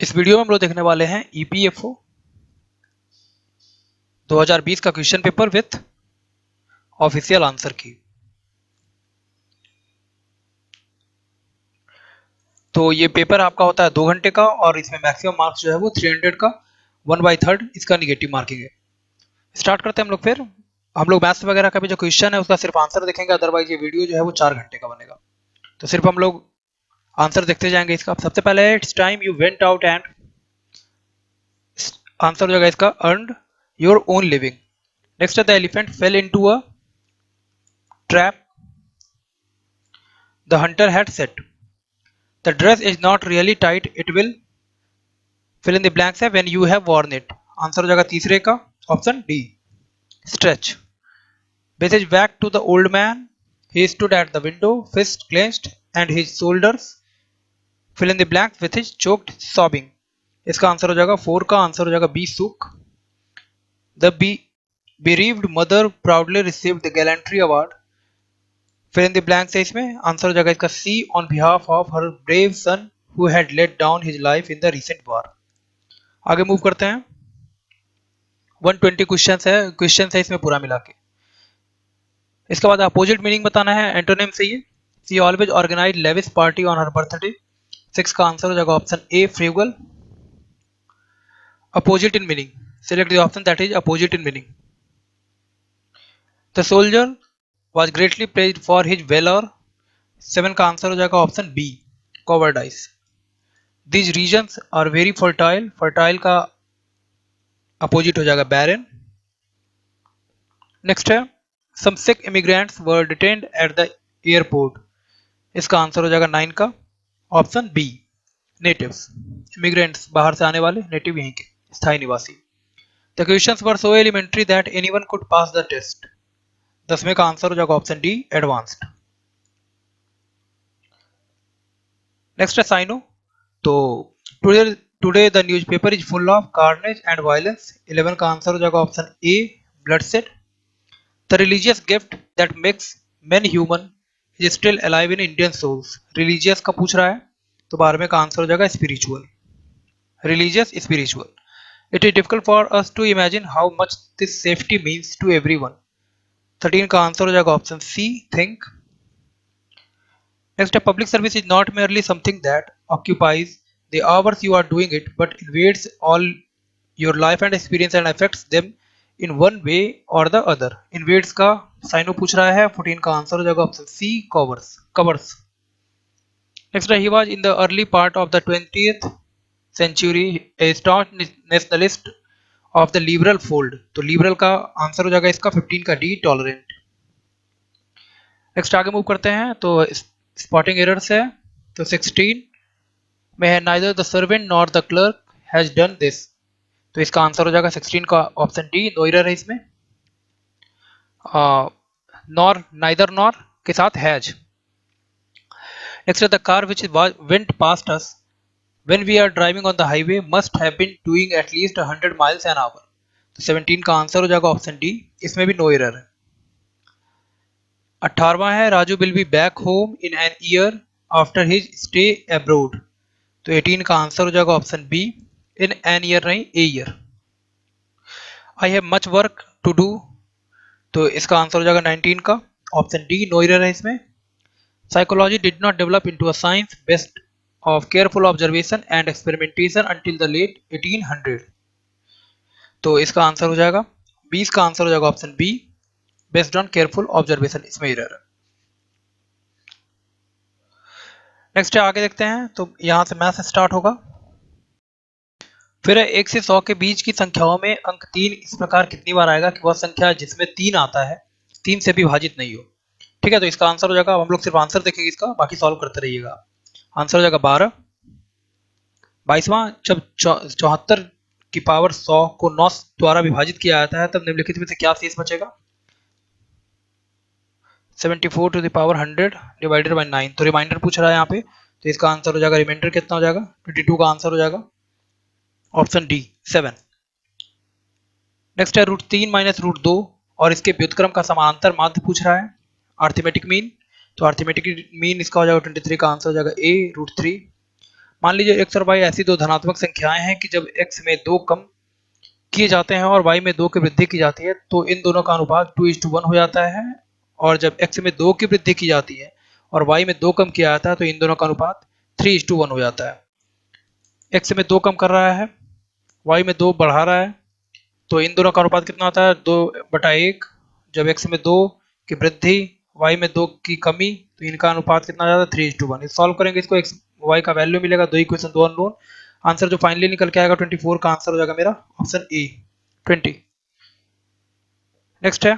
इस वीडियो में हम लोग देखने वाले हैं ईपीएफओ 2020 का question paper with official answer की। तो ये पेपर आपका होता है 2 घंटे का और इसमें मैक्सिमम मार्क्स जो है वो 300 का 1/3 इसका निगेटिव मार्किंग है। स्टार्ट करते हैं हम लोग। फिर हम लोग मैथ्स वगैरह का भी जो क्वेश्चन है उसका सिर्फ आंसर देखेंगे, अदरवाइज ये वीडियो जो है वो 4 घंटे का बनेगा। तो सिर्फ हम लोग आंसर देखते जाएंगे इसका। सबसे पहले it's time you went out and answer हो जाएगा इसका earned your own living. Next है the elephant fell into a trap the hunter had set the dress is not really tight, it will fill in the blanks है when you have worn it। Answer हो जाएगा तीसरे का option D stretch। message back to the old man, he stood at the window fist clenched and his shoulders fill in the blanks with his choked sobbing। इसका answer हो जाएगा 4 का answer हो जाएगा बी सुख। the bereaved mother proudly received the gallantry award। फिर in the blanks है इसमें आंसर हो जाएगा इसका she on behalf of her brave son who had laid down his life in the recent war. आगे मूव करते हैं। 120 क्वेश्चन है इसमें पूरा मिला के। इसके बाद अपोजिट मीनिंग बताना है एंटोनिम से। ये she always organize lavish party on her birthday. 6 का आंसर हो जाएगा option A frugal. Opposite in meaning select the option that is opposite in meaning. The soldier was greatly praised for his valor। 7 का answer हो जाएगा option B cowardice। These regions are very fertile। fertile का opposite हो जाएगा barren। Next है some sick immigrants were detained at the airport। इसका answer हो जाएगा 9 का ऑप्शन बी natives। immigrants बाहर से आने वाले, नेटिव यहीं के स्थायी निवासी। The questions were so elementary that anyone could pass the test। 10वें का आंसर हो जाएगा ऑप्शन डी एडवांस्ड। नेक्स्ट है साइनो। तो today the newspaper is full of carnage and violence. 11 का आंसर हो जाएगा option A bloodshed. The religious gift that makes man human is still alive in Indian souls. Religious का पूछ रहा है तो 12वें का आंसर हो जाएगा spiritual. Religious spiritual. It is difficult for us to imagine how much this safety means to everyone. 13 का answer हो जाएगा ऑप्शन सी थिंक। नेक्स्ट है public service is not merely something that occupies the hours you are doing it but invades all your life and experience and affects them in one way or the other. Invades का synonym पूछ रहा है। 14 का answer हो जाएगा option सी covers. Next है he was in the early part of the 20th century a staunch nationalist of the liberal fold. तो liberal का आंसर हो जाएगा इसका 15 का डी टॉलरेंट। नेक्स्ट आगे मूव करते हैं। तो स्पॉटिंग एरर्स है। तो 16 में है neither the servant nor the clerk has done this. तो इसका आंसर हो जाएगा 16 का ऑप्शन डी नो एरर है इसमें। नॉर नाइदर नॉर के साथ हैज। नेक्स्ट है the car which went past us when we are driving on the highway must have been doing at least 100 miles an hour। तो 17 का answer हो जाएगा option D, इसमें भी नो एरर है। 18वां है Raju will be back home in an year after his stay abroad. तो 18 का आंसर हो जाएगा option B in an year नहीं a year. I have much work to do. तो इसका आंसर हो जाएगा 19 का ऑप्शन डी नो एरर है इसमें। Psychology did not develop into a science based of careful observation and experimentation until the late 1800। तो इसका आंसर हो जाएगा 20 का आंसर हो जाएगा option be based on careful observation. इसमें एरर है। नेक्स्ट है आगे देखते हैं। तो यहां से मैथ स्टार्ट होगा। फिर 1 से 100 के बीच की संख्याओं में अंक 3 इस प्रकार कितनी बार आएगा कि वह संख्या जिसमें 3 आता है 3 से भी विभाजित नहीं हो। ठीक है, तो इसका आंसर हो जाएगा, हम लोग सिर्फ आंसर देखेंगे इसका, बाकी सॉल्व करते रहिएगा। आंसर हो जाएगा 12। 22वां जब 74 की पावर 100 को 9 द्वारा विभाजित किया जाता है तब निम्नलिखित में से क्या शेष बचेगा। 74 to the power 100 divided by 9। तो रिमाइंडर पूछ रहा है यहाँ पे, तो इसका आंसर हो जाएगा रिमाइंडर कितना हो जाएगा 22 का आंसर हो जाएगा ऑप्शन डी 7। नेक्स्ट है √3 माइनस √2 और इसके व्युत्क्रम का समांतर माध्य पूछ रहा है। अर्थमेटिक मीन, तो अर्थमेटिक मीन इसका हो जाएगा 23 का आंसर हो जाएगा ए √3 मान लीजिए x और y ऐसी दो धनात्मक संख्याएं हैं कि जब x में 2 कम किए जाते हैं और y में 2 की वृद्धि की जाती है तो इन दोनों का अनुपात 2:1 हो जाता है, और जब x में 2 की वृद्धि की जाती है और y में 2 कम किया जाता है तो इन दोनों का अनुपात 3:1 हो जाता है। x में 2 कम कर रहा है, y में 2 बढ़ा रहा है, तो इन दोनों का अनुपात कितना आता है 2/1। जब x में 2 की वृद्धि y में 2 की कमी तो इनका अनुपात कितना आ जाता है 3:1। इस सॉल्व करेंगे इसको, x y का वैल्यू मिलेगा, दो इक्वेशन दो अननोन। आंसर जो फाइनली निकल के आएगा 24 का आंसर हो जाएगा मेरा ऑप्शन ए 20। नेक्स्ट है,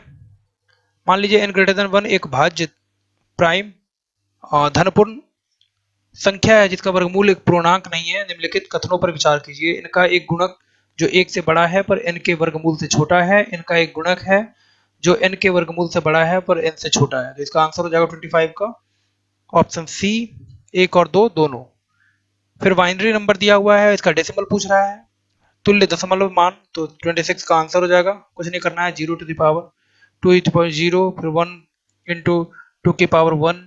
मान लीजिए n>1 एक भाज्य प्राइम धनपूर्ण संख्या है जिसका वर्गमूल एक पूर्णांक नहीं है। निम्नलिखित कथनों पर विचार कीजिए। इनका एक गुणक जो 1 से बड़ा है पर n के वर्गमूल से छोटा है। इनका एक गुणक है जो n के वर्गमूल से बड़ा है पर n से छोटा है। तो इसका आंसर हो जाएगा 25 का ऑप्शन सी 1 और 2 दोनों। फिर बाइनरी नंबर दिया हुआ है, इसका डेसिमल पूछ रहा है, तुल्य दशमलव मान, तो 26 का आंसर हो जाएगा। कुछ नहीं करना है, 0 to the power 2 फिर 1 into 2 की पावर 1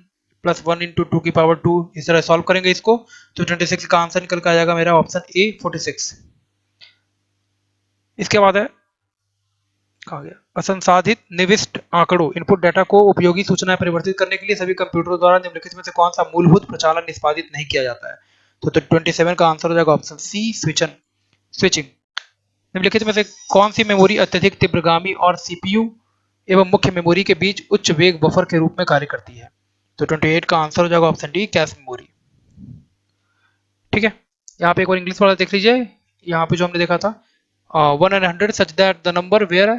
प्लस 1 into 2 की पावर 2, इस तरह सॉल्व करेंगे इसको तो 26 का आंसर निकल कर आ जाएगा मेरा ऑप्शन ए 46। इसके बाद है, कहा गया, असंसाधित निविष्ट आंकड़ों इनपुट डाटा को उपयोगी सूचनाएं परिवर्तित करने के लिए सभी कंप्यूटरों द्वारा निम्नलिखित में से कौन सा मूलभूत प्रचालन निष्पादित नहीं किया जाता है। तो 27 का आंसर हो जाएगा ऑप्शन सी स्विचिंग। निम्नलिखित में से कौन सी मेमोरी अत्यधिक तीव्रगामी और सीपीयू एवं मुख्य मेमोरी के बीच उच्च वेग बफर के रूप में कार्य करती है। तो 28 का आंसर हो जाएगा ऑप्शन डी कैश मेमोरी। ठीक है, यहाँ पे एक बार इंग्लिश वाला देख लीजिए। यहाँ पे जो हमने देखा था 1 and 100 such that the number where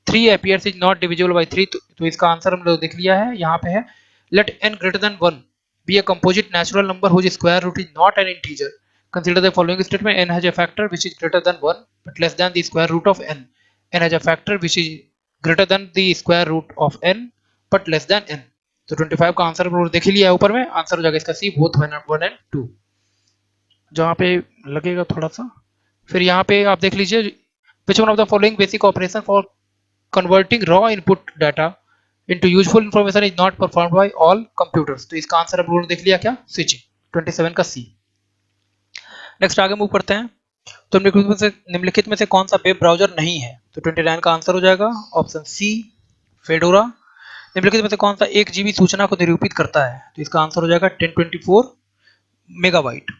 3 appears is not divisible by 3, तो इसका आंसर हम लोग देख लिया है। यहाँ पे है let n>1 be a composite natural number whose square root is not an integer. Consider the following statement: n has a factor which is greater than 1 but less than the square root of n. n has a factor which is greater than the square root of n but less than n. तो 25 का answer देख लिया है ऊपर में, answer हो जाएगा इसका सी बोथ 1 and 2, जहाँ पे लगेगा थोड़ा सा। फिर यहाँ पे आप देख लीजिए which one of the following basic operation for converting raw input data into useful information is not performed by all computers. तो इसका आंसर हम लोगों ने देख लिया क्या, स्विचिंग, 27 का सी। नेक्स्ट आगे मूव करते हैं। तो निम्नलिखित में से कौन सा वेब ब्राउजर नहीं है। तो 29 का आंसर हो जाएगा ऑप्शन सी फेडोरा। निम्नलिखित में से कौन सा 1 GB सूचना को निरूपित करता है। तो इसका आंसर हो जाएगा 1024 मेगाबाइट।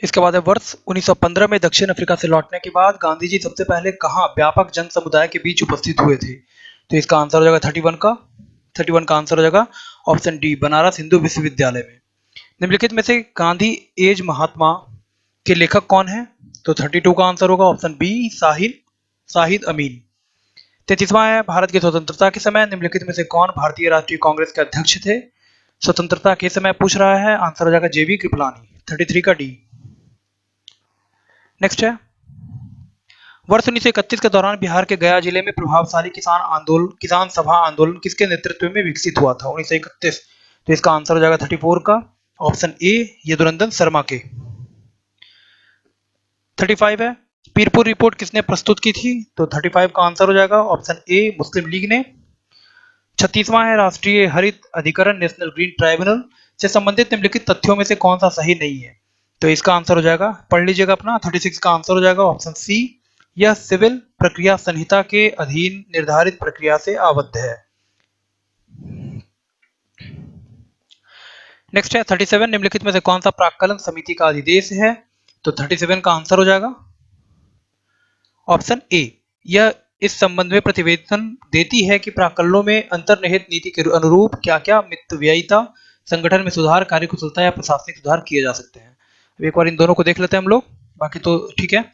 इसके बाद है वर्ष 1915 में दक्षिण अफ्रीका से लौटने के बाद गांधी जी सबसे पहले कहां व्यापक जन समुदाय के बीच उपस्थित हुए थे। तो इसका आंसर हो जाएगा 31 का आंसर हो जाएगा ऑप्शन डी बनारस हिंदू विश्वविद्यालय में। निम्नलिखित में से गांधी एज महात्मा के लेखक कौन है। तो 32 का आंसर होगा ऑप्शन बी साहिद अमीन। 33वां है भारत की स्वतंत्रता के समय निम्नलिखित में से कौन भारतीय राष्ट्रीय कांग्रेस के अध्यक्ष थे। स्वतंत्रता के समय पूछ रहा है, आंसर हो जाएगा जेबी कृपलानी, 33 का डी। नेक्स्ट है, वर्ष 1931 के दौरान बिहार के गया जिले में प्रभावशाली किसान सभा आंदोलन किसके नेतृत्व में विकसित हुआ था 1931। तो इसका आंसर हो जाएगा 34 का ऑप्शन ए यदुनंदन शर्मा के। 35 है, पीरपुर रिपोर्ट किसने प्रस्तुत की थी। तो 35 का आंसर हो जाएगा ऑप्शन ए मुस्लिम लीग ने। 36वां है, राष्ट्रीय हरित अधिकरण नेशनल ग्रीन ट्राइब्यूनल से संबंधित निम्नलिखित तथ्यों में से कौन सा सही नहीं है। तो इसका आंसर हो जाएगा, पढ़ लीजिएगा अपना, 36 का आंसर हो जाएगा ऑप्शन सी यह सिविल प्रक्रिया संहिता के अधीन निर्धारित प्रक्रिया से आबद्ध है। नेक्स्ट है 37, निम्नलिखित में से कौन सा प्राक्कलन समिति का अधिदेश है। तो 37 का आंसर हो जाएगा ऑप्शन ए, यह इस संबंध में प्रतिवेदन देती है कि प्राक्कलनों में अंतर्निहित नीति के अनुरूप क्या क्या मितव्ययिता, संगठन में सुधार, कार्यकुशलता या प्रशासनिक सुधार किए जा सकते हैं। एक बार इन दोनों को देख लेते हैं हम लोग, बाकी तो ठीक है।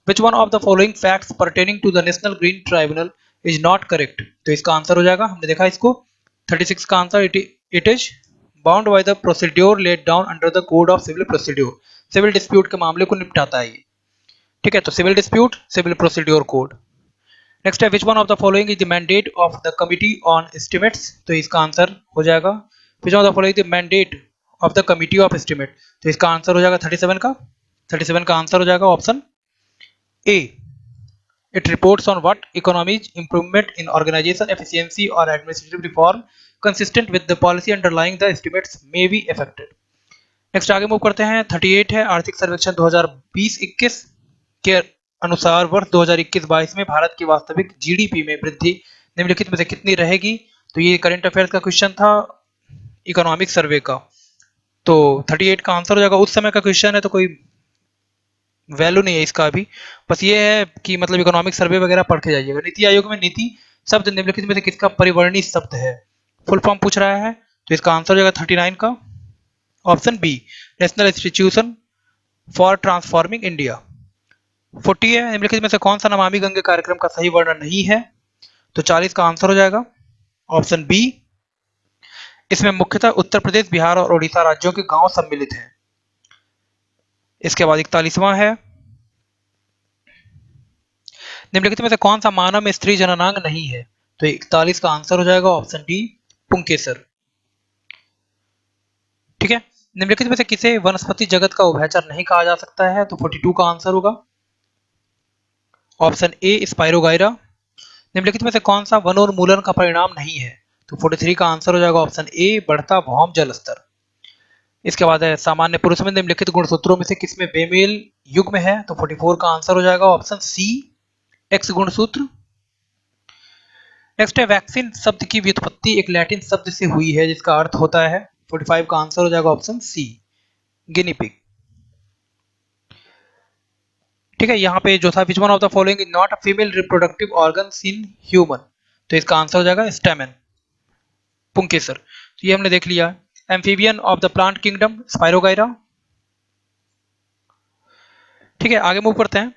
Which one of the following facts pertaining to the National Green Tribunal is not correct? तो इसका आंसर हो जाएगा, हमने देखा इसको, 36 का answer it is bound by the procedure laid down under the Code of Civil Procedure. Civil dispute के मामले को निपटाता है ये, ठीक है। तो civil dispute civil procedure code. Next है, which one of the following is the mandate of the Committee on Estimates? तो इसका आंसर हो जाएगा, which one of the following is the mandate of the Committee of Estimate? तो इसका answer हो जाएगा 37 का आंसर हो जाएगा option A, it reports on what economies, improvement in organization efficiency or administrative reform consistent with the policy underlying the estimates may be affected. Next आगे move करते हैं। 38 है आर्थिक सर्वेक्षण 2020-21 के अनुसार वर्ष 2021-22 में भारत की वास्तविक जीडीपी में वृद्धि निम्नलिखित में से कितनी रहेगी। तो ये करंट अफेयर्स का क्वेश्चन था, इकोनॉमिक सर्वे का। तो 38 का आंसर हो जाएगा। उस समय का क्वेश्चन है तो कोई वैल्यू नहीं है इसका अभी, बस ये है कि मतलब इकोनॉमिक सर्वे वगैरह पढ़ के जाइएगा। नीति आयोग में नीति शब्द निम्नलिखित में से किसका परिवर्णी शब्द है। फुल फॉर्म पूछ रहा है, तो इसका आंसर हो जाएगा 39 का option B, national institution for transforming India. 40 है निम्नलिखित में से कौन सा नमामि गंगे कार्यक्रम का सही वर्णन नहीं है। तो 40 का आंसर हो जाएगा ऑप्शन बी, इसमें मुख्यतः उत्तर प्रदेश, बिहार और उड़ीसा राज्यों के गांव सम्मिलित हैं। इसके बाद 41वां है, निम्नलिखित में से कौन सा मानव में स्त्री जननांग नहीं है। तो 41 का आंसर हो जाएगा ऑप्शन डी, पुंकेसर। ठीक है, निम्नलिखित में से किसे वनस्पति जगत का उभयचर नहीं कहा जा सकता है। तो 42 का आंसर होगा ऑप्शन ए, स्पाइरोगाइरा। निम्नलिखित में से कौन सा वनोन्मूलन का परिणाम नहीं है। तो 43 का आंसर हो जाएगा ऑप्शन ए, बढ़ता भौम जल स्तर। इसके बाद है सामान्य पुरुष में निम्नलिखित गुणसूत्रों में से किसमें बेमेल युग्म है। तो 44 का आंसर हो जाएगा ऑप्शन सी, एक्स गुणसूत्र। नेक्स्ट है वैक्सीन शब्द की व्युत्पत्ति एक लैटिन शब्द से हुई है जिसका अर्थ होता है। 45 का आंसर हो जाएगा ऑप्शन सी, गिनी पिग। ठीक है, यहाँ पे जो था विच one of the following is not a female reproductive organ in human. तो इसका आंसर हो जाएगा स्टेमन, पुंकेसर। तो ये हमने देख लिया। Amphibian of the plant kingdom, spirogyra. ठीक है, आगे मूव करते हैं।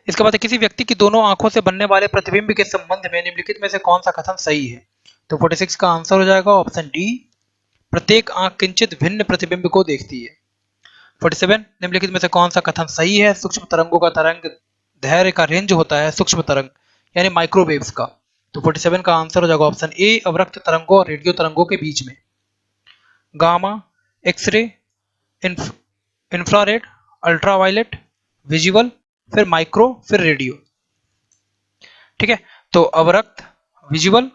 इसके बाद किसी व्यक्ति की दोनों आंखों से बनने वाले प्रतिबिंब के संबंध में निम्नलिखित में से कौन सा कथन सही है। तो 46 का आंसर हो जाएगा ऑप्शन डी, प्रत्येक आंख किंचित भिन्न प्रतिबिंब को देखती है। 47 निम्नलिखित में से कौन सा कथन सही है। सूक्ष्म तरंगों का तरंग धैर्य का रेंज होता है सूक्ष्म तरंग यानी माइक्रोवेव्स का। तो 47 का आंसर हो जाएगा ऑप्शन ए, अवरक्त तरंगों और रेडियो तरंगों के बीच में। Gamma, X ray, infrared, ultraviolet, visual, फिर माइक्रो, फिर रेडियो। ठीक है, तो अवरक्त, विजुअल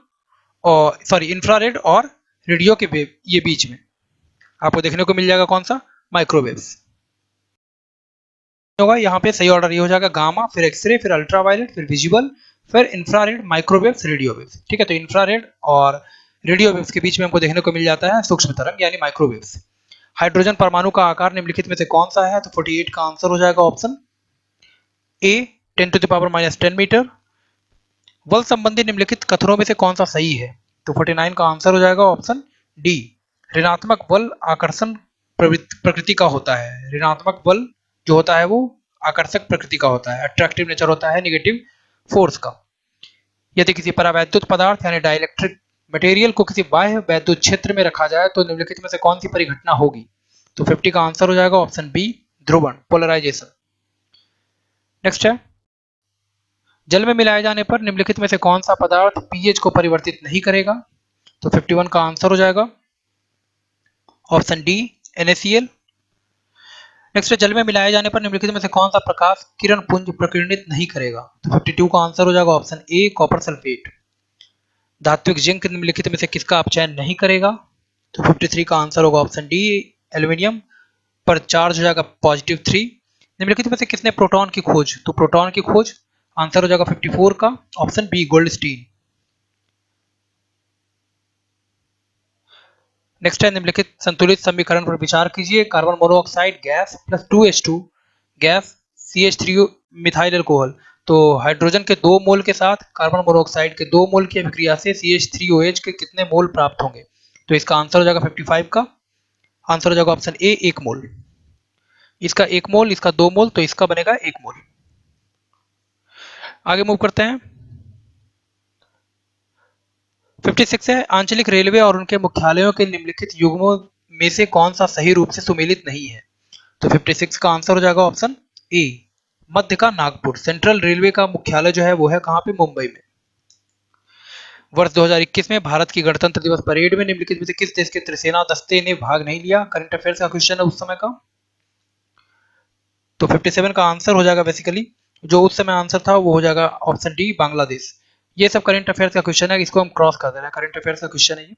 और सॉरी इंफ्रारेड और रेडियो के वेव ये बीच में आपको देखने को मिल जाएगा कौन सा, माइक्रोवेव्स होगा। यहाँ पे सही ऑर्डर ये हो जाएगा गामा, फिर एक्सरे, फिर अल्ट्रावायलेट, फिर विजुअल, फिर इंफ्रारेड, माइक्रोवेव्स, रेडियो वेव्स। ठीक है, तो इंफ्रारेड और रेडियो वेव्स के बीच में हमको देखने को मिल जाता है सूक्ष्म तरंग यानी माइक्रोवेव्स। हाइड्रोजन परमाणु का आकार निम्नलिखित में से कौन सा है। तो 48 का आंसर हो जाएगा ऑप्शन ए, 10⁻⁻10 मीटर। बल संबंधी निम्नलिखित कथनों में से कौन सा सही है। तो 49 का आंसर हो जाएगा ऑप्शन डी, ऋणात्मक बल आकर्षण प्रकृति का होता है। ऋणात्मक बल जो होता है वो आकर्षक प्रकृति का होता है, अट्रैक्टिव नेचर होता है नेगेटिव फोर्स का। यदि किसी परावैद्युत पदार्थ यानी डाइलेक्ट्रिक मटेरियल को किसी बाह्य वैद्युत क्षेत्र में रखा जाए तो निम्नलिखित में से कौन सी परिघटना होगी। तो 50 का आंसर हो जाएगा ऑप्शन बी, ध्रुवण, पोलराइजेशन। नेक्स्ट है, जल में मिलाए जाने पर निम्नलिखित में से कौन सा पदार्थ पीएच को परिवर्तित नहीं करेगा। तो 51 का आंसर हो जाएगा ऑप्शन डी, NaCl। नेक्स्ट, जल में मिलाए जाने पर निम्नलिखित में से कौन सा प्रकाश किरण पुंज प्रकीर्णित नहीं करेगा। तो 52 का आंसर हो जाएगा ऑप्शन ए, कॉपर सल्फेट। धात्विक जिंक निम्नलिखित में से किसका अपचयन नहीं करेगा। तो 53 का आंसर होगा ऑप्शन डी, एल्यूमिनियम पर चार्ज हो जाएगा +3। निम्नलिखित में से किसने प्रोटॉन की खोज। तो प्रोटॉन की खोज आंसर हो जाएगा 54 का ऑप्शन बी, गोल्डस्टीन। नेक्स्ट है, निम्नलिखित संतुलित समीकरण पर विचार कीजिए। Carbon monoxide gas plus 2H2 gas CH3 methyl alcohol. तो हाइड्रोजन के 2 मोल के साथ कार्बन मोनोऑक्साइड के 2 मोल की अभिक्रिया से CH3OH के कितने मोल प्राप्त होंगे। तो इसका आंसर हो जाएगा 55 का आंसर हो जाएगा ऑप्शन ए, 1 मोल। इसका 1 मोल, इसका 2 मोल, तो इसका बनेगा 1 मोल। आगे मूव करते हैं। 56 है, आंचलिक रेलवे और उनके मुख्यालयों के निम्नलिखित युग्मों में से कौन सा सही रूप से सुमेलित नहीं है। तो 56 का आंसर हो जाएगा ऑप्शन ए, मध्य का नागपुर। सेंट्रल रेलवे का मुख्यालय जो है वो है कहां पे, मुंबई में। वर्ष 2021 में भारत की गणतंत्र दिवस परेड में निम्नलिखित में से किस देश के त्रिसेना दस्ते ने भाग नहीं लिया। करंट अफेयर्स का क्वेश्चन है उस समय का। तो 57 का आंसर हो जाएगा बेसिकली जो उस समय आंसर था वो हो जाएगा ऑप्शन डी, बांग्लादेश। ये सब करंट अफेयर्स का क्वेश्चन है, इसको हम क्रॉस कर दे रहे हैं, करंट अफेयर्स का क्वेश्चन है ये।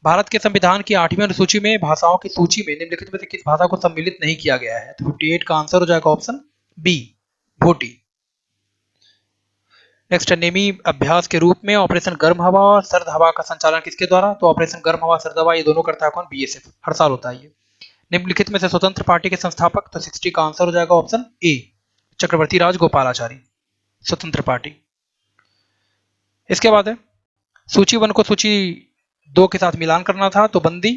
भारत के संविधान की 8वीं अनुसूची में भाषाओं की सूची में निम्नलिखित में से किस भाषा को सम्मिलित नहीं किया गया है? तो 58 का आंसर हो जाएगा ऑप्शन बी, भोटी। नेक्स्ट है, नेमी अभ्यास के रूप में ऑपरेशन गर्म हवा और सर्द हवा का संचालन किसके द्वारा? तो ऑपरेशन गर्म हवा, सर्द हवा, ये दोनों करता है कौन? बीएसएफ। हर साल होता है ये। निम्नलिखित में से स्वतंत्र पार्टी के संस्थापक? तो 60 का आंसर हो जाएगा ऑप्शन ए, चक्रवर्ती राज गोपालाचारी, स्वतंत्र पार्टी। इसके बाद है, सूची 1 को सूची 2 के साथ मिलान करना था, तो बंदी,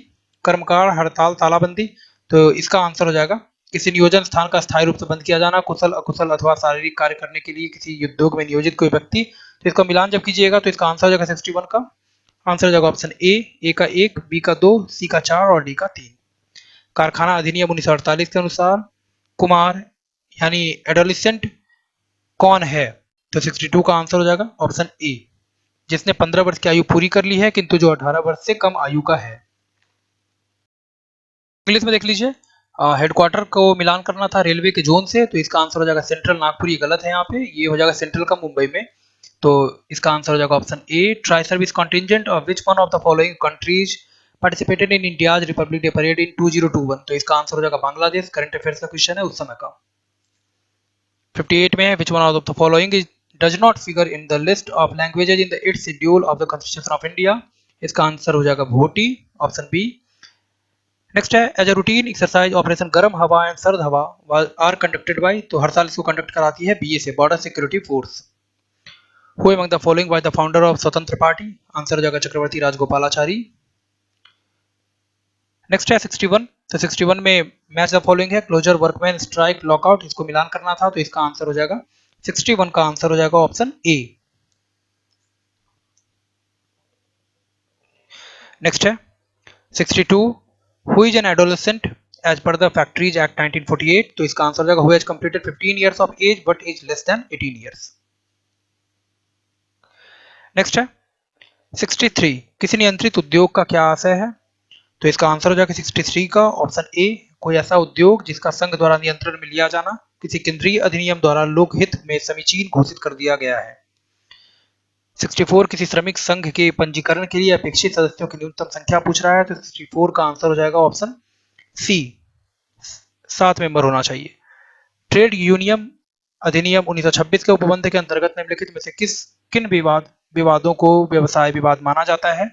कर्मकार, हड़ताल, तालाबंदी। तो इसका आंसर हो जाएगा किसी नियोजन स्थान का स्थायी रूप से बंद किया जाना, कुशल अकुशल अथवा शारीरिक कार्य करने के लिए किसी उद्योग में नियोजित कोई व्यक्ति। तो इसका मिलान जब कीजिएगा तो इसका आंसर हो जाएगा 61 का आंसर हो जाएगा ऑप्शन ए का 1, बी का 2, सी का 4 और डी का 3। कारखाना अधिनियम 1948 के अनुसार कुमार यानी एडोलिसेंट कौन है? तो 62 का आंसर हो जाएगा ऑप्शन ए, जिसने 15 वर्ष की आयु पूरी कर ली है किंतु जो 18 वर्ष से कम आयु का है। इंग्लिश में देख लीजिए, हेडक्वार्टर को मिलान करना था रेलवे के जोन से, तो इसका आंसर हो जाएगा सेंट्रल नागपुर। ये गलत है, यहाँ पे ये हो जाएगा सेंट्रल का मुंबई में। तो इसका आंसर हो जाएगा option A, tri service contingent of which one of the following countries participated in India's republic day parade in 2021। तो इसका आंसर हो जाएगा बांग्लादेश। करंट अफेयर्स का क्वेश्चन है उस समय का। 58 में which one of the following does not figure in the list of languages in the 8th schedule of the constitution of India. इसका आंसर हो जाएगा भोटी, ऑप्शन बी। नेक्स्ट है, as a routine exercise operation गर्म हवा and सर्द हवा are conducted by. तो हर साल इसको कंडक्ट कराती है BSF, border security force. Who among the following by the founder of स्वतंत्र पार्टी? आंसर हो जाएगा चक्रवर्ती राज गोपालाचारी। नेक्स्ट है 61। तो 61 में मैच द फॉलोइंग है, क्लोजर, वर्कमैन, स्ट्राइक, लॉकआउट। इसको मिलान करना था, तो इसका आंसर हो जाएगा 61 का आंसर हो जाएगा ऑप्शन ए। नेक्स्ट है 62, who is an adolescent age per the Factories Act 1948। तो इसका आंसर हो जाएगा who has completed 15 years of age but is less than 18 years. Next है 63, किसी नियंत्रित उद्योग का क्या आशय है? तो इसका आंसर हो जाएगा 63 का ऑप्शन ए, कोई ऐसा उद्योग जिसका संघ द्वारा नियंत्रण में लिया जाना किसी केंद्रीय अधिनियम द्वारा लोकहित में समीचीन घोषित कर दिया गया है। 64, किसी श्रमिक संघ के पंजीकरण के लिए अपेक्षित सदस्यों की न्यूनतम संख्या पूछ रहा है। तो 64 का आंसर हो जाएगा ऑप्शन सी, 7 मेंबर होना चाहिए। ट्रेड यूनियन अधिनियम 1926 के उपबंध के अंतर्गत निम्नलिखित में से किन विवादों को व्यवसाय विवाद माना जाता है?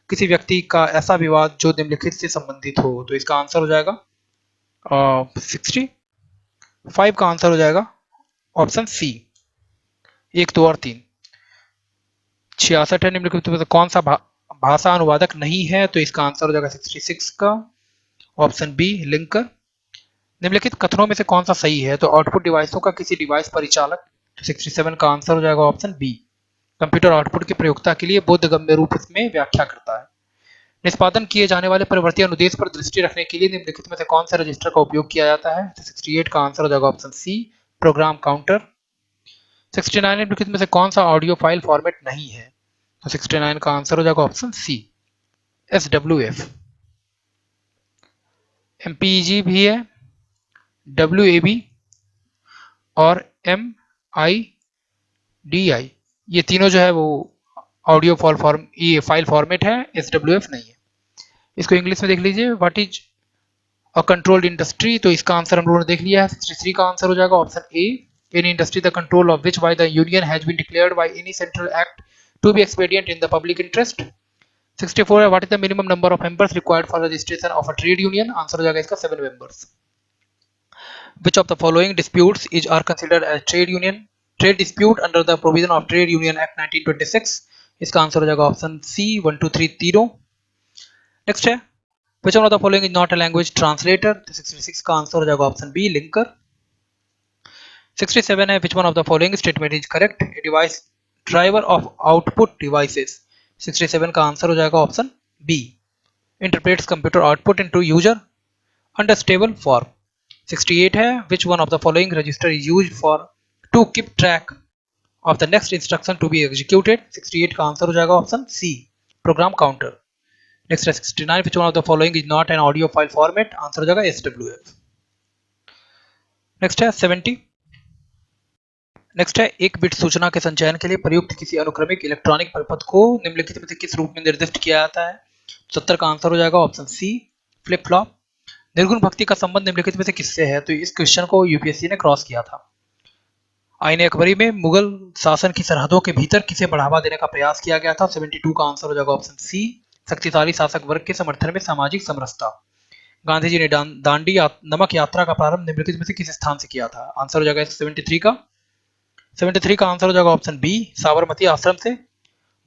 किसी व्यक्ति का ऐसा विवाद जो निम्नलिखित से संबंधित हो। तो इसका आंसर हो जाएगा 65 का आंसर हो जाएगा ऑप्शन सी, 1, 2 और 3। 66 है, निम्नलिखित में से कौन सा भाषा अनुवादक नहीं है? तो इसका आंसर हो जाएगा 66 का ऑप्शन बी, लिंकर। निम्नलिखित कथनों में से कौन सा सही है? तो आउटपुट डिवाइसों का किसी डिवाइस परिचालक। 67 का आंसर हो जाएगा ऑप्शन बी, कंप्यूटर आउटपुट की प्रयोगता के लिए बोधगम्य रूप में व्याख्या करता है। निष्पादन किए जाने वाले परिवर्ती अनुदेश पर दृष्टि रखने के लिए निम्नलिखित में से कौन से रजिस्टर का उपयोग किया जाता है? 68 का आंसर हो जाएगा ऑप्शन सी, प्रोग्राम काउंटर। 69, निम्नलिखित में से कौन सा ऑडियो फाइल फॉर्मेट नहीं है? तो 69 का आंसर हो जाएगा ऑप्शन सी, SWF। MPEG भी है, WAV और MIDI, ये तीनों जो है वो ऑडियो ये फाइल फॉर्मेट है, SWF नहीं है। इसको इंग्लिश में देख लीजिए, what is a controlled industry. तो इसका आंसर हम लोगों ने देख लिया है। 63 का आंसर हो जाएगा option A, any industry the control of which by the union has been declared by any central act to be expedient in the public interest. 64 है, what is the minimum number of members required for registration of a trade union. Answer हो जाएगा इसका 7 members. Which of the following disputes are considered as trade dispute under the provision of Trade Union Act 1926? इसका answer हो जाएगा option सी, 1, 2, 3 तीनों। Next है, which one of the following is not a language translator? तो 66 का answer हो जाएगा option B, linker. 67 है, which one of the following statement is correct? A device driver of output devices। 67 का आंसर हो जाएगा option B, interprets computer output into user understandable form। 68 है, which one of the following register is used for to keep track of the next instruction to be executed। 68 का answer हो जाएगा option C, program counter. Next है 69, which one of the following is not an audio file format। Answer हो जाएगा SWF। Next है 70। Next है, एक bit सूचना के संचयन के लिए प्रयुक्त किसी अनुक्रमिक इलेक्ट्रॉनिक परिपथ को निम्नलिखित में से किस रूप में निर्दिष्ट किया जाता है? 70 का आंसर हो जाएगा ऑप्शन सी फ्लिप फ्लॉप। निर्गुण भक्ति का संबंध निम्नलिखित में से किससे है? तो इस क्वेश्चन को यूपीएससी ने क्रॉस किया था। आईने अकबरी में मुगल शासन की सरहदों के भीतर किसे बढ़ावा देने का प्रयास किया गया था? 72 का आंसर हो जाएगा ऑप्शन सी शक्तिशाली शासक वर्ग के समर्थन में सामाजिक समरसता। गांधी जी ने दांडी नमक यात्रा का प्रारंभ निम्नलिखित में से किस स्थान से किया था? आंसर हो जाएगा 73 का आंसर हो जाएगा ऑप्शन बी साबरमती आश्रम से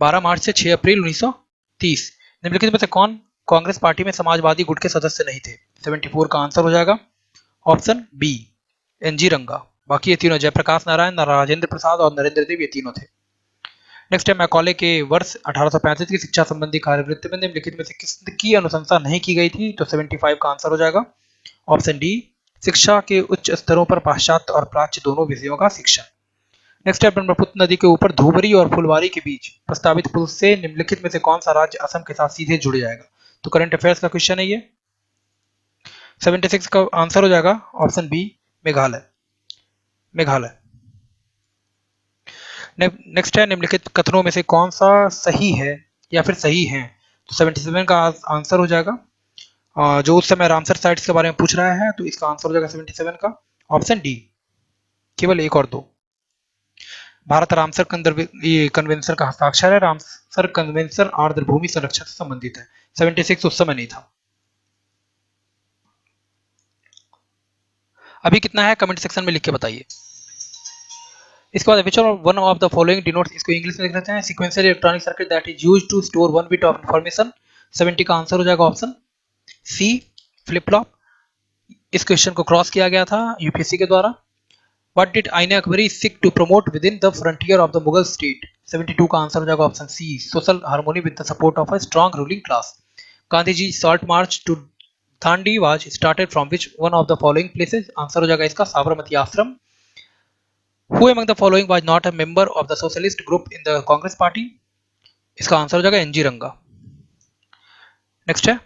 12 मार्च से 6 अप्रैल 1930। निम्नलिखित में से कौन कांग्रेस पार्टी में समाजवादी गुट के सदस्य नहीं थे? 74 का आंसर हो जाएगा ऑप्शन बी एनजी रंगा। बाकी ये तीनों जयप्रकाश नारायण, राजेंद्र प्रसाद और नरेंद्र देव ये तीनों थे। नेक्स्ट है मैकॉले के वर्ष 1835 की शिक्षा संबंधी कार्यवृत्ति में निम्नलिखित में से किसकी अनुशंसा नहीं की गई थी? तो 75 का आंसर हो जाएगा ऑप्शन डी शिक्षा के उच्च स्तरों पर पाश्चात्य और प्राच्य दोनों विषयों का शिक्षण। नेक्स्ट है ब्रह्मपुत्र नदी के ऊपर धुबरी और फुलवारी के बीच प्रस्तावित पुल से निम्नलिखित में से कौन सा राज्य असम के साथ सीधे जुड़ जाएगा? तो करंट अफेयर्स का क्वेश्चन है ये। 76 का आंसर हो जाएगा ऑप्शन बी मेघालय। नेक्स्ट है निम्नलिखित कथनों में से कौन सा सही है या फिर सही है? तो 77 का आंसर हो जाएगा जो उस समय रामसर साइट्स के बारे में पूछ रहा है, तो इसका आंसर हो जाएगा 77 का ऑप्शन डी केवल 1 और 2। भारत रामसर कन्वेंशन का हस्ताक्षर है। रामसर कन्वेंशन आर्द्र भूमि संरक्षण से संबंधित है। 76 उस समय नहीं था। अभी कितना है कमेंट सेक्शन में लिख के बताइए। इसके बाद which one of the following denotes, इसको इंग्लिश में लिख लेते हैं, sequential electronic circuit that is used to store 1 bit of information. 70 का आंसर हो जाएगा ऑप्शन सी फ्लिप फ्लॉप। इस क्वेश्चन को क्रॉस किया गया था यूपीएससी के द्वारा। What did Aina Akbari seek to promote within the frontier of the Mughal state? 72 का आंसर हो जाएगा option C social harmony with the support of a strong ruling class. Gandhi ji short march to Dandi was started from which one of the following places? Answer हो जाएगा इसका साबरमती आश्रम। Who among the following was not a member of the socialist group in the Congress party? इसका answer हो जाएगा NG रंगा। Next है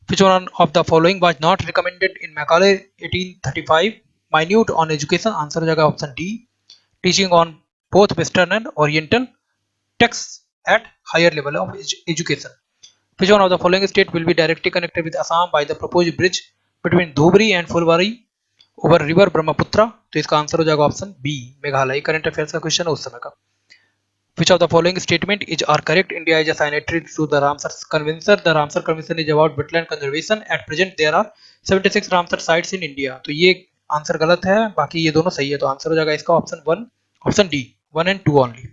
which one of the following was not recommended in Macaulay 1835? Minute on education, answer हो जाएगा option D teaching on both western and oriental text at higher level of education. Which one of the following state will be directly connected with Assam by the proposed bridge between Dhubri and Fulbari over river Brahmaputra? तो इसका answer हो जाएगा option B Meghalaya. Current affairs का question है उस समय का। Which of the following statement is are correct? India is a signatory to the Ramsar Convention. The Ramsar Convention is about wetland conservation. At present there are 76 Ramsar sites in India. तो ये answer गलत है, बाकी ये दोनों सही है। तो आंसर हो जाएगा इसका option 1 option D 1 and 2 only.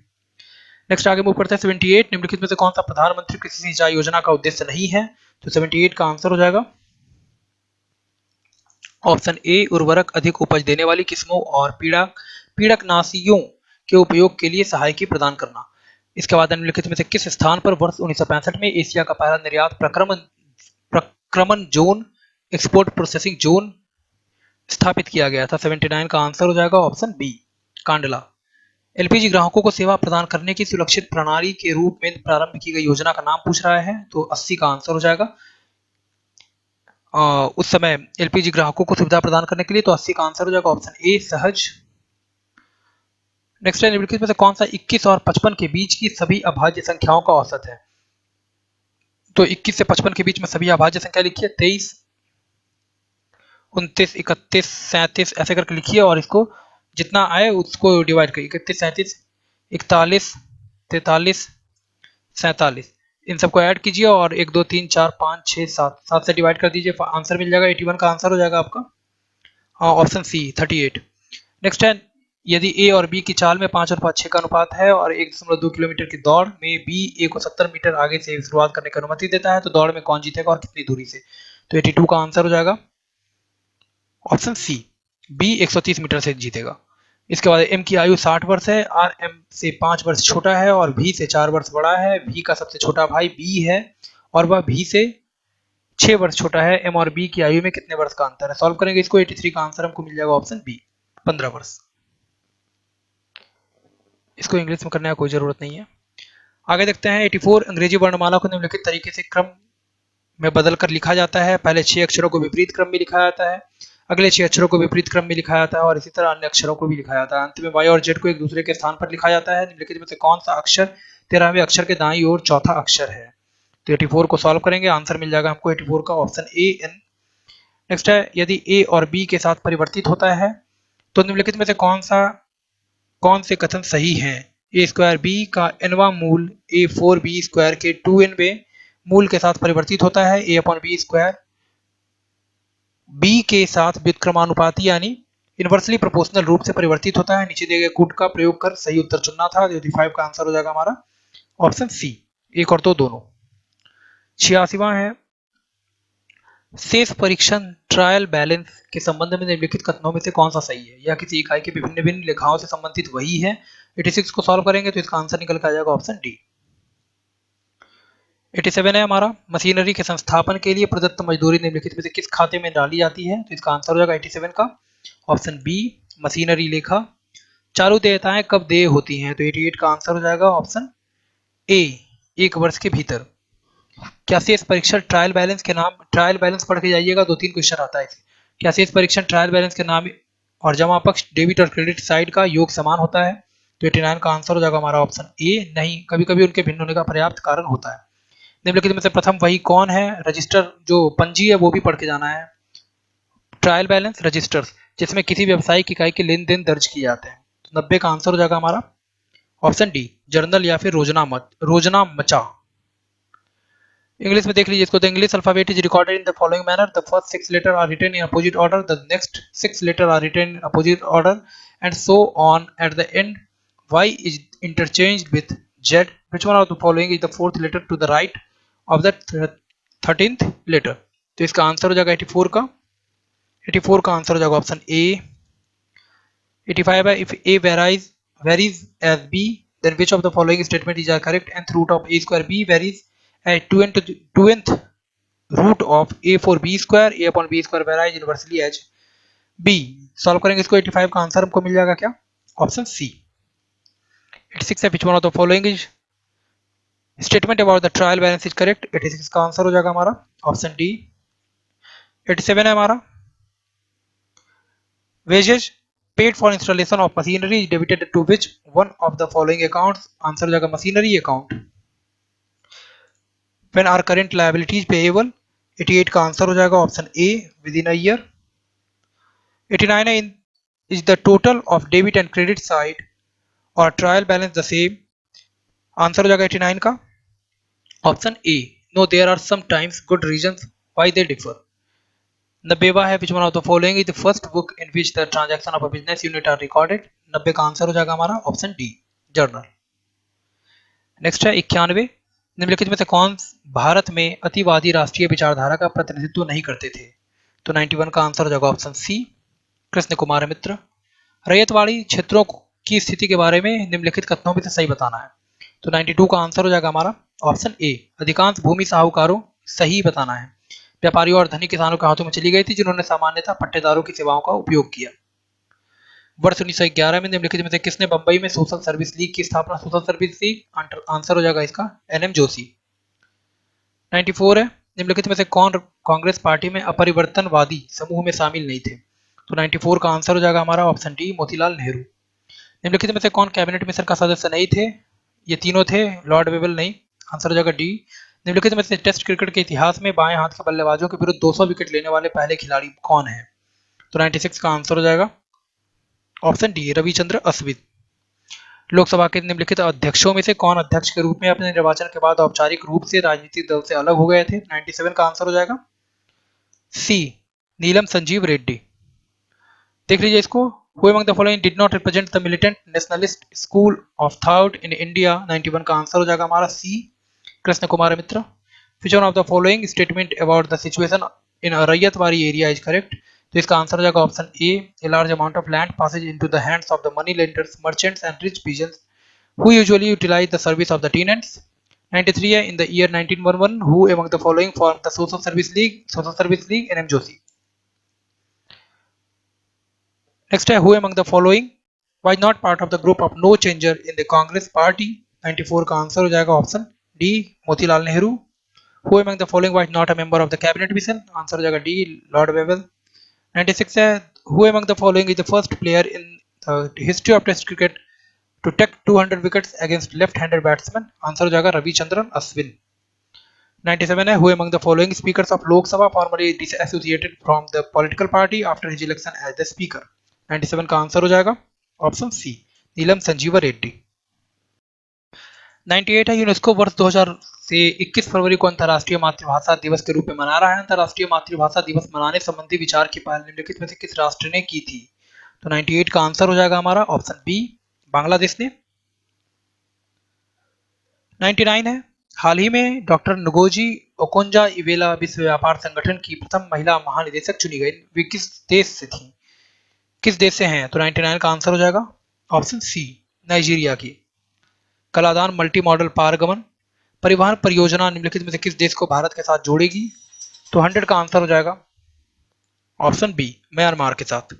Next आगे मूव करते हैं 78। निम्नलिखित में से कौन सा प्रधानमंत्री कृषि सिंचाई योजना का उद्देश्य नहीं है? तो 78 का आंसर हो जाएगा ऑप्शन ए उर्वरक अधिक उपज देने वाली किस्मों और पीड़कनाशियों के उपयोग के लिए सहायकी प्रदान करना। इसके बाद निम्नलिखित में से किस स्थान पर वर्ष 1965 में एशिया का पहला निर्यात प्रक्रमण जोन एक्सपोर्ट प्रोसेसिंग जोन स्थापित किया गया था? 79 का आंसर हो जाएगा ऑप्शन बी कांडला। एलपीजी ग्राहकों को सेवा प्रदान करने की सुरक्षित प्रणाली के रूप में प्रारंभ की गई योजना का नाम पूछ रहा है, तो 80 का आंसर हो जाएगा उस समय एलपीजी ग्राहकों को सुविधा प्रदान करने के लिए, तो 80 का आंसर हो जाएगा ऑप्शन ए सहज। नेक्स्ट है निम्नलिखित में से कौन सा 21 और 55 के बीच की सभी अभाज्य संख्याओं का औसत है? तो 21 से 55 के बीच में सभी अभाज्य संख्या लिखिए 23 29 31 37 ऐसे करके लिखिए और इसको जितना आए उसको डिवाइड करिए 31 37 41 43 47 इन सबको ऐड कीजिए और 1 2 3 4 5 6 7 से डिवाइड कर दीजिए, आंसर मिल जाएगा 81 का आंसर हो जाएगा आपका ऑप्शन सी 38। नेक्स्ट है यदि ए और बी की चाल में 5 और 5 6 का अनुपात है और 1.2 किलोमीटर की दौड़ में बी ए को 70 मीटर आगे से शुरुआत करने की अनुमति देता है, तो दौड़ में कौन जीतेगा और कितनी दूरी से? तो 82 का आंसर हो जाएगा ऑप्शन सी बी 130 मीटर से जीतेगा। इसके बाद एम की आयु 60 वर्ष है, आर एम से 5 वर्ष छोटा है और भी से 4 वर्ष बड़ा है। भी का सबसे छोटा भाई बी है और वह भी से 6 वर्ष छोटा है। एम और बी की आयु में कितने वर्ष का अंतर है? सॉल्व करेंगे इसको। 83 का आंसर हमको मिल जाएगा ऑप्शन बी 15 वर्ष। इसको इंग्लिश में करने की कोई जरूरत नहीं है। आगे देखते हैं 84 अंग्रेजी वर्णमाला को निम्नलिखित तरीके से क्रम में बदलकर लिखा जाता है। पहले 6 अक्षरों को विपरीत क्रम में लिखा जाता है, अगले 6 अक्षरों को विपरीत क्रम में लिखा जाता है और इसी तरह अन्य अक्षरों को भी लिखा जाता है। अंत में वाई और जेड को एक दूसरे के स्थान पर लिखा जाता है। निम्नलिखित में से कौन सा अक्षर 13वें अक्षर के दाईं ओर चौथा अक्षर है? तो 84 को सॉल्व करेंगे, आंसर मिल जाएगा हमको 84 का, ऑप्शन ए एन। नेक्स्ट है, यदि ए और बी के साथ परिवर्तित होता है तो निम्नलिखित में से कौन से कथन सही है? ए स्क्वायर बी का nवां मूल ए 4b स्क्वायर के 2nवें मूल के साथ परिवर्तित होता है। ए अपॉन बी स्क्वायर बी के साथ व्युत्क्रमानुपाती यानी इनवर्सली प्रोपोर्शनल रूप से परिवर्तित होता है। नीचे दिए गए कूट का प्रयोग कर सही उत्तर चुनना था। 85 का आंसर हो जाएगा हमारा ऑप्शन सी, 1 और 2 दोनों। 86वां है, शेष परीक्षण ट्रायल बैलेंस के संबंध में निम्नलिखित कथनों में से कौन सा सही है? यह किसी इकाई के विभिन्न विभिन्न लेखाओं से संबंधित वही है। 86 को सॉल्व करेंगे तो इसका आंसर निकल कर आ जाएगा ऑप्शन डी। 87 है हमारा, मशीनरी के संस्थापन के लिए प्रदत्त मजदूरी निम्नलिखित में से किस खाते में डाली जाती है? तो इसका आंसर हो जाएगा 87 का ऑप्शन बी, मशीनरी लेखा। चालू देयताएं कब देय होती हैं? तो 88 का आंसर हो जाएगा ऑप्शन ए, 1 वर्ष के भीतर। क्या शेष परीक्षण ट्रायल बैलेंस के नाम, ट्रायल बैलेंस पढ़ के जाइएगा, 2-3 क्वेश्चन आता है इसे। क्या शेष परीक्षण ट्रायल बैलेंस के नाम और जमा पक्ष डेबिट और क्रेडिट साइड का योग समान होता है? तो 89 का आंसर हो जाएगा हमारा ऑप्शन ए, नहीं, कभी कभी उनके भिन्न होने का पर्याप्त कारण होता है। निम्नलिखित में से प्रथम वही कौन है? रजिस्टर, जो पंजी है वो भी पढ़ के जाना है। ट्रायल बैलेंस रजिस्टर्स जिसमें किसी व्यवसायिक इकाई के लेन देन दर्ज किए जाते हैं। तो 90 का आंसर हो जाएगा हमारा ऑप्शन डी, जर्नल या फिर रोजना मचा। इंग्लिश में देख लीजिए इसको। The English alphabet is recorded in the following manner, the first 6 letter are written in opposite order, the next 6 letter are written in opposite order and so on. At the end y is interchanged with z. Which one of the following is the fourth letter to the right of the 13th letter? तो इसका answer हो जाएगा 84 का। 84 का answer हो जाएगा option ए। 85 है, if a varies as b then which of the following statement is correct? nth root of a square b varies as 2nth root of a for b square, a upon b square varies inversely as b। Solve करेंगे इसको। 85 का answer हमको मिल जाएगा क्या? Option C. 86 है, which one of the following is statement about the trial balance is correct? 86 का answer हो जाएगा हमारा ऑप्शन डी। 87 है हमारा, wages paid for installation of machinery is debited to which one of the following accounts? Answer हो जाएगा machinery account. when are current liabilities payable? 88 का answer हो जाएगा option A, within a year। 89 है, is the total of debit and credit side और trial balance the same? Answer हो जाएगा 89 का option A, no there are some times good reasons why they differ. 90वां है, which one of the following is the first book in which the transaction of a business unit are recorded? 90 का answer हो जाएगा हमारा option D, journal. Next है 91, निम्नलिखित में से कौन भारत में अतिवादी राष्ट्रीय विचारधारा का प्रतिनिधित्व नहीं करते थे? तो 91 का आंसर हो जाएगा ऑप्शन सी, कृष्ण कुमार मित्र। रैयतवाड़ी क्षेत्रों की स्थिति के बारे में निम्नलिखित कथनों में से सही बताना है। तो 92 का आंसर हो जाएगा हमारा ऑप्शन ए, अधिकांश भूमि साहूकारों, सही बताना है। व्यापारियों और धनी किसानों के हाथों में चली गई थी जिन्होंने सामान्यतः पट्टेदारों की सेवाओं का उपयोग किया। वर्ष 1911 में निम्नलिखित में से किसने बंबई में सोशल सर्विस लीग की स्थापना? सोशल सर्विस लीग, आंसर हो जाएगा इसका एनएम जोशी। 94 है, निम्नलिखित में से कौन कांग्रेस पार्टी में अपरिवर्तनवादी समूह में शामिल नहीं थे? तो 94 का आंसर हो जाएगा हमारा ऑप्शन डी, मोतीलाल नेहरू। निम्नलिखित में से कौन कैबिनेट मिशन का सदस्य नहीं थे? ये तीनों थे, लॉर्ड वेवल नहीं, आंसर हो जाएगा डी। निम्नलिखित में से टेस्ट क्रिकेट के इतिहास में बाएं हाथ के बल्लेबाजों के विरुद्ध 200 विकेट लेने वाले पहले खिलाड़ी कौन है? तो 96 का आंसर हो जाएगा ऑप्शन डी, रविचंद्र अश्विन। लोकसभा के निम्नलिखित अध्यक्षों में से कौन अध्यक्ष के रूप में अपने निर्वाचन के बाद औपचारिक रूप से राजनीतिक दल से अलग हो गए थे? 97 का आंसर हो जाएगा सी, नीलम संजीव रेड्डी। देख लीजिए इसको। Who among the following did not represent the militant nationalist school of thought in India? 91 का आंसर हो जाएगा हमारा सी, कृष्ण कुमार मित्र। Which one of the following statement about the situation in a ryotwari area is correct? तो इसका आंसर हो जाएगा option A, a large amount of land passes into the hands of the money lenders, merchants and rich peasants who usually utilize the service of the tenants. 93 है, in the year 1911 who among the following formed the social service league NM Joshi. Next है, who among the following was not part of the group of no changer in the Congress party? 94 का answer हो जाएगा option D, Motilal Nehru. Who among the following was not a member of the cabinet mission? Answer हो जाएगा D, Lord Wavell. 96 है, who among the following is the first player in the history of test cricket to take 200 wickets against left-handed batsman? Answer हो जाएगा रविचंद्रन अश्विन। 97 है who among the following speakers of Lok Sabha formerly disassociated from the political party after his election as the speaker. 97 का answer हो जाएगा option सी नीलम संजीवा रेड्डी। 98 है UNESCO वर्ष 2000 से 21 फरवरी को अंतर्राष्ट्रीय मातृभाषा दिवस के रूप में मना रहा है। अंतर्राष्ट्रीय मातृभाषा दिवस मनाने संबंधी विचार की पहल निम्नलिखित में से किस राष्ट्र ने की थी? तो 98 का आंसर हो जाएगा हमारा ऑप्शन बी बांग्लादेश ने। 99 है हाल ही में डॉक्टर नुगोजी ओकोंजा इवेला विश्व व्यापार संगठन की प्रथम महिला महानिदेशक चुनी गई। वे किस देश से थी, किस देश से हैं? तो 99 का आंसर हो जाएगा ऑप्शन सी नाइजीरिया की। कलादान मल्टी मॉडल पारगमन परिवहन परियोजना निम्नलिखित में से किस देश को भारत के साथ जोड़ेगी? तो 100 का आंसर हो जाएगा ऑप्शन बी म्यांमार के साथ।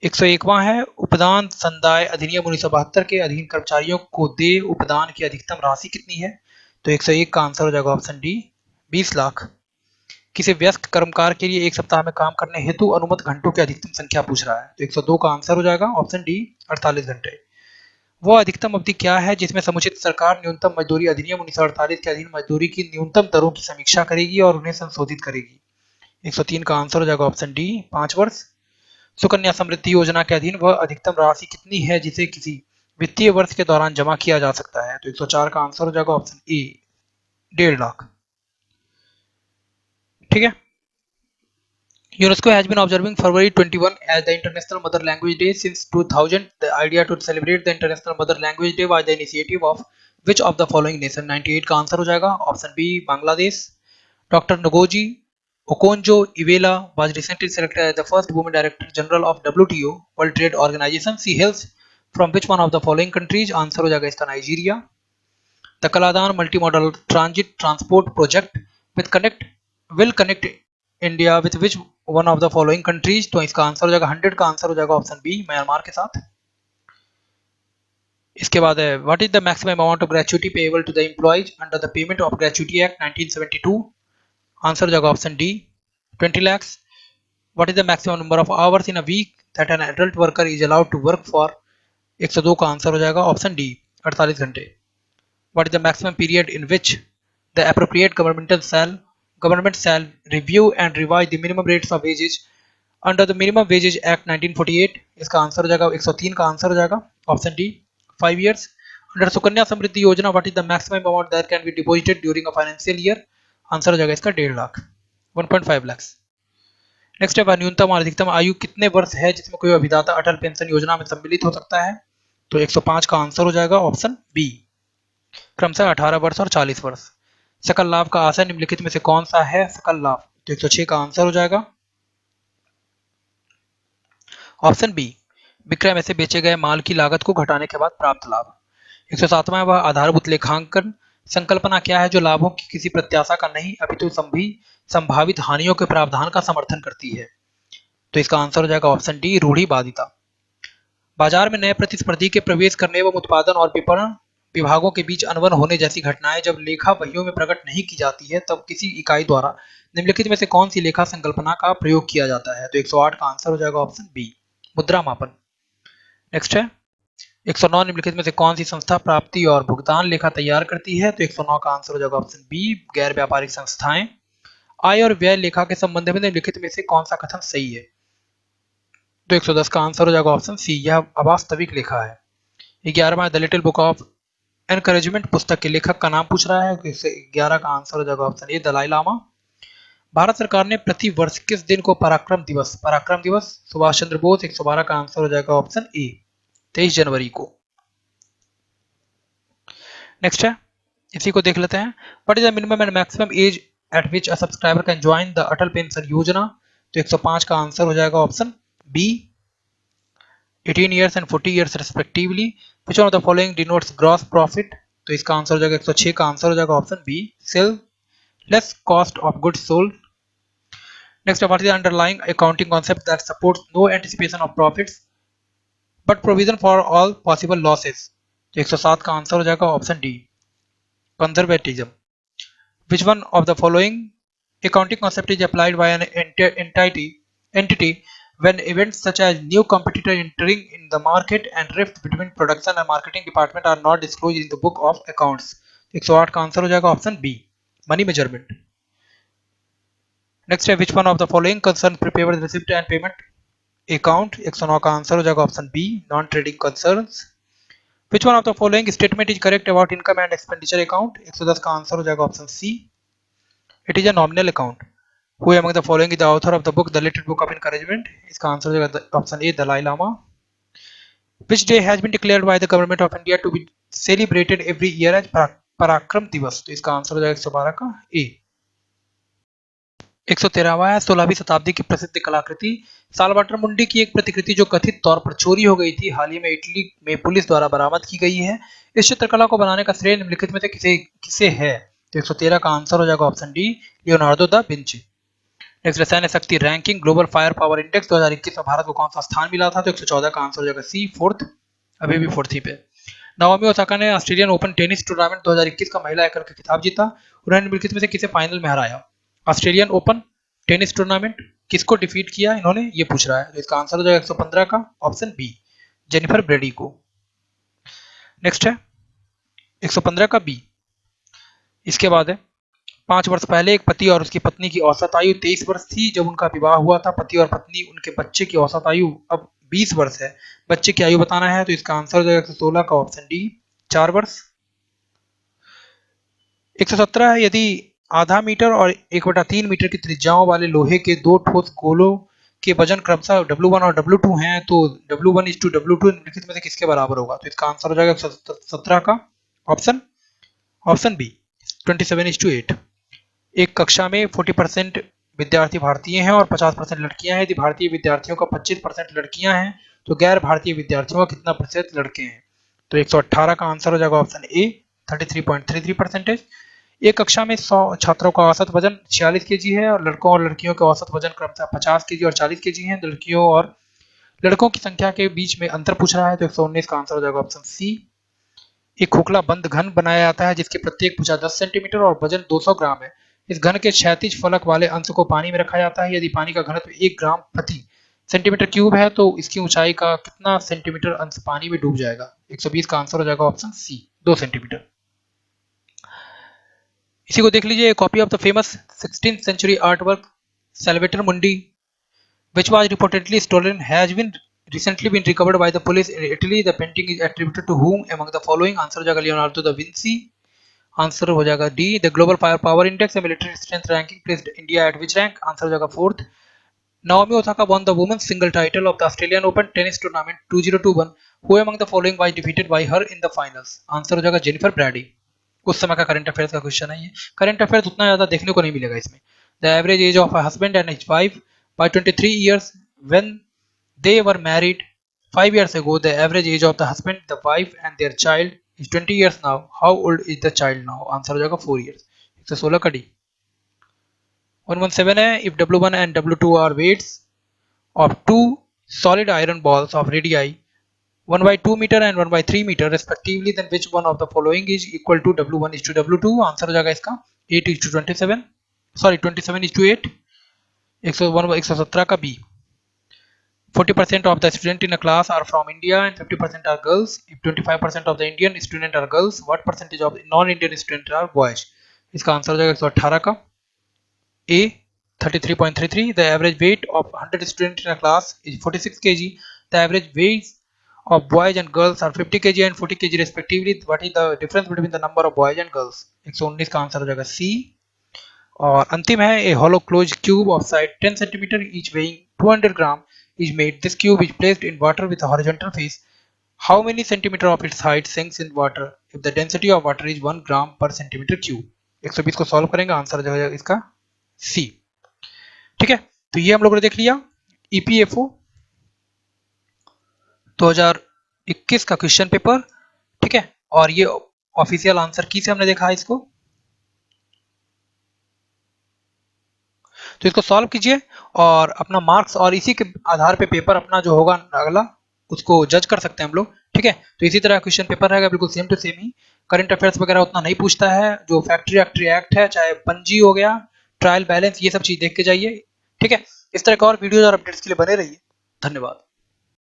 101वां है उपदान संदाय अधिनियम 1972 के अधीन कर्मचारियों को देय उपदान की अधिकतम राशि कितनी है? तो 101 का आंसर हो जाएगा ऑप्शन डी 20 लाख। किसी व्यस्क कर्मकार के लिए एक सप्ताह में काम करने हेतु अनुमत घंटों की अधिकतम संख्या पूछ रहा है। तो 102 का आंसर हो जाएगा ऑप्शन डी 48 घंटे। वह अधिकतम अवधि क्या है जिसमें समुचित सरकार न्यूनतम मजदूरी अधिनियम 1948 के अधीन मजदूरी की न्यूनतम दरों की समीक्षा करेगी और उन्हें संशोधित करेगी? 103 का आंसर हो जाएगा ऑप्शन डी 5 वर्ष। सुकन्या समृद्धि योजना के अधीन वह अधिकतम राशि कितनी है जिसे किसी वित्तीय वर्ष के दौरान जमा किया जा सकता है? तो 104 का आंसर हो जाएगा ऑप्शन ए 1.5 लाख। ठीक है। UNESCO has been observing February 21 as the International Mother Language Day since 2000. The idea to celebrate the International Mother Language Day was the initiative of which of the following nation? 98 का answer हो जाएगा option B Bangladesh. Doctor Ngozi Okonjo Iweala was recently selected as the first woman Director General of WTO World Trade Organization. She hails from which one of the following countries? Answer हो जाएगा इसका Nigeria. The Kaladan Multimodal Transit Transport Project will connect India with which one of the following countries? तो इसका answer हो जाएगा 100 का answer हो जाएगा ऑप्शन बी म्यांमार के साथ। इसके बाद है what is the maximum amount of gratuity payable to the employees under the payment of gratuity act 1972? Answer हो जाएगा option D 20 lakhs। What is the maximum number of hours in a week that an adult worker is allowed to work for? 102 का answer हो जाएगा option D 48 घंटे। What is the maximum period in which the appropriate government shall review and revise the minimum rates of wages under the Minimum Wages Act 1948? इसका answer हो जाएगा 103 का answer हो जाएगा option D 5 years। Under Sukanya Samriddhi Yojana what is the maximum amount that can be deposited during a financial year? Answer हो जाएगा इसका 1.5 lakh 1.5 lakhs। Next है न्यूनतम और अधिकतम आयु कितने वर्ष है जिसमें कोई अभिदाता अटल पेंशन योजना में सम्मिलित हो सकता है? तो 105 का आंसर हो जाएगा ऑप्शन बी क्रमशः 18 वर्ष और 40 वर्ष। सकल लाभ का आशय निम्नलिखित में से कौन सा है? सकल लाभ। तो 106 का आंसर हो जाएगा ऑप्शन बी विक्रय में से बेचे गए माल की लागत को घटाने के बाद प्राप्त लाभ। 107वां वह आधारभूत लेखांकन संकल्पना क्या है जो लाभों की किसी प्रत्याशा का नहीं अपितु संभावित हानियों के प्रावधान का समर्थन करती है? तो इसका आंसर हो जाएगा ऑप्शन डी रूढ़िवादिता। बाजार में नए प्रतिस्पर्धी के प्रवेश करने एवं उत्पादन और विपणन विभागों के बीच अनबन होने जैसी घटनाएं जब लेखा बहियों में प्रकट नहीं की जाती है तब किसी इकाई द्वारा निम्नलिखित में से कौन सी लेखा संकल्पना का प्रयोग किया जाता है? तो 108 का आंसर हो जाएगा ऑप्शन बी मुद्रा मापन। नेक्स्ट है 109 निम्नलिखित में से कौन सी संस्था प्राप्ति और भुगतान लेखा तैयार करती है? तो 109 का आंसर हो जाएगा ऑप्शन बी गैर व्यापारिक संस्थाएं। आय और व्यय लेखा के संबंध में निम्नलिखित में से कौन सा कथन सही है? तो 110 का आंसर हो जाएगा ऑप्शन सी यह अवास्तविक लेखा है। 11वां The Little Book of Encouragement पुस्तक के लेखक का नाम पूछ रहा है। 11 का आंसर हो जाएगा ऑप्शन ए दलाई लामा। भारत सरकार ने प्रति वर्ष किस दिन को पराक्रम दिवस सुभाष चंद्र बोस। 112 का आंसर हो जाएगा ऑप्शन ए 23 जनवरी को। नेक्स्ट है इसी को देख लेते हैं what is the minimum and maximum age eight which a subscriber can join the Atal pension योजना? तो 105 का आंसर हो जाएगा option B 18 years and 40 years respectively. Which one of the following denotes gross profit? तो इसका answer हो जाएगा 106 का आंसर हो जाएगा option B sale less cost of goods sold. Next what is the underlying accounting concept that supports no anticipation of profits but provision for all possible losses? तो 107 का answer हो जाएगा option D conservatism. Which one of the following accounting concept is applied by an entity when events such as new competitor entering in the market and rift between production and marketing department are not disclosed in the book of accounts? 108 का answer हो जाएगा option B, money measurement. Next है which one of the following concern prepares receipt and payment account. 109 का answer हो जाएगा option B, non trading concerns. Which one of the following statement is correct about income and expenditure account. 110 का answer हो जाएगा option C, it is a nominal account. Who among the following is the author of the book The Little Book of encouragement. इसका answer हो जाएगा option A, Dalai Lama. Which day has been declared by the government of India to be celebrated every year as Parakram Diwas. तो इसका answer हो जाएगा 112 का ए। 113वां है 16वीं शताब्दी की प्रसिद्ध कलाकृति सालवाटर मुंडी की एक प्रतिकृति जो कथित तौर पर चोरी हो गई थी, हाल ही में इटली में पुलिस द्वारा बरामद की गई है। इस चित्रकला को बनाने का श्रेय निम्नलिखित में से किसे है। तो 113 का आंसर हो जाएगा option D, Leonardo da Vinci. Next सैन्य शक्ति ranking global fire power index 2021 में भारत को कौन सा स्थान मिला था। तो 114 का आंसर हो जाएगा सी, फोर्थ, अभी भी फोर्थ ही पे। नाओमी ओसाका ने ऑस्ट्रेलियन ओपन टेनिस टूर्नामेंट 2021 का महिला एकल का खिताब जीता। उन्होंने निम्नलिखित में से किसे फाइनल में हराया। ऑस्ट्रेलियन ओपन टेनिस टूर्नामेंट किसको डिफीट किया इन्होंने, ये पूछ रहा है। तो इसका आंसर हो जाएगा 115 का ऑप्शन बी, जेनिफर ब्रेडी को। नेक्स्ट है 115 का बी। इसके बाद है 5 वर्ष पहले एक पति और उसकी पत्नी की औसत आयु 23 वर्ष थी जब उनका विवाह हुआ था। पति और पत्नी उनके बच्चे की औसत आयु अब 20 वर्ष है। बच्चे की आयु बताना है। तो इसका आंसर हो जाएगा 116 का ऑप्शन डी, 4 वर्ष। 117 है यदि आधा मीटर और 1/3 मीटर की त्रिज्याओं वाले लोहे के दो ठोस गोलों के वजन क्रमशः W1 और W2 हैं तो W1 is to W2 निम्नलिखित में से किसके बराबर होगा। तो इसका आंसर हो जाएगा 117 का ऑप्शन बी, 27:8। एक कक्षा में 40% विद्यार्थी भारतीय हैं और 50% लड़कियां हैं। यदि भारतीय विद्यार्थियों का 25% लड़कियां हैं तो गैर भारतीय विद्यार्थियों का कितना प्रतिशत लड़के हैं। तो 118 का आंसर हो जाएगा ऑप्शन ए, 33.33%। एक कक्षा में 100 छात्रों का औसत वजन 46 केजी है और लड़कों और लड़कियों का औसत वजन क्रमशः 50 केजी और 40 केजी है। लड़कियों और लड़कों की संख्या के बीच में अंतर पूछ रहा है। तो 119 का आंसर हो जाएगा ऑप्शन सी। एक खोखला बंद घन बनाया जाता है जिसकी प्रत्येक भुजा 10 सेंटीमीटर और वजन 200 ग्राम है। इस घन के क्षैतिज फलक वाले अंश को पानी में रखा जाता है। यदि पानी का घनत्व 1 ग्राम प्रति सेंटीमीटर क्यूब है तो इसकी ऊंचाई का कितना सेंटीमीटर अंश पानी में डूब जाएगा। 120 का आंसर हो जाएगा ऑप्शन सी, 2 सेंटीमीटर। इसी को देख लीजिए, copy of the famous 16th century artwork Salvator Mundi which was reportedly stolen has been recently been recovered by the police in Italy. The painting is attributed to whom among the following। Answer हो जाएगा Leonardo da Vinci. Answer हो जाएगा D, the global fire power index and military strength ranking placed India at which rank. Answer हो जाएगा fourth. Naomi Osaka won the women's single title of the Australian Open tennis tournament 2021. Who among the following was defeated by her in the finals। Answer हो जाएगा Jennifer Brady. उस समय का current affairs का question है ये। Current affairs उतना ज्यादा देखने को नहीं मिलेगा इसमें। The average age of a husband and his wife by 23 years when they were married 5 years ago. The average age of the husband, the wife and their child is 20 years now. How old is the child now। Answer हो जाएगा 4 years। 116 का D. 117 है if W1 and W2 are weights of two solid iron balls of radii 1/2 meter and 1/3 meter respectively, then which one of the following is equal to W1 is to W2। Answer हो जाएगा इसका 8 is to 27, sorry 27 is to 8। 117 का B. 40% of the students in a class are from India and 50% are girls. If 25% of the Indian students are girls, what percentage of non-Indian students are boys। इसका answer हो जाएगा 118 का ए, 33.33। The average weight of 100 students in a class is 46 kg. The average weight of boys and girls are 50 kg and 40 kg respectively. What is the difference between the number of boys and girls। 119 का answer हो जाएगा सी। और अंतिम है a hollow closed cube of size 10 cm each weighing 200 gram is made। This cube is placed in water with a horizontal face. How many centimeter of its height sinks in water if the density of water is 1 gram per centimeter cube। 120 को solve करेंगे, answer हो जाएगा इसका सी। ठीक है, तो ये हम लोगों ने देख लिया EPFO 2021 का क्वेश्चन पेपर। ठीक है, और ये ऑफिशियल आंसर की से हमने देखा है इसको। तो इसको सॉल्व कीजिए और अपना मार्क्स और इसी के आधार पे पेपर अपना जो होगा अगला उसको जज कर सकते हैं हम लोग। ठीक है, तो इसी तरह क्वेश्चन पेपर रहेगा बिल्कुल सेम टू सेम ही। करंट अफेयर्स वगैरह उतना नहीं पूछता है। जो फैक्ट्री एक्ट है, चाहे पंजी हो गया, ट्रायल बैलेंस, ये सब चीज देख के जाइए। ठीक है, इस तरह के और वीडियोज और अपडेट्स के लिए बने रहिए। धन्यवाद।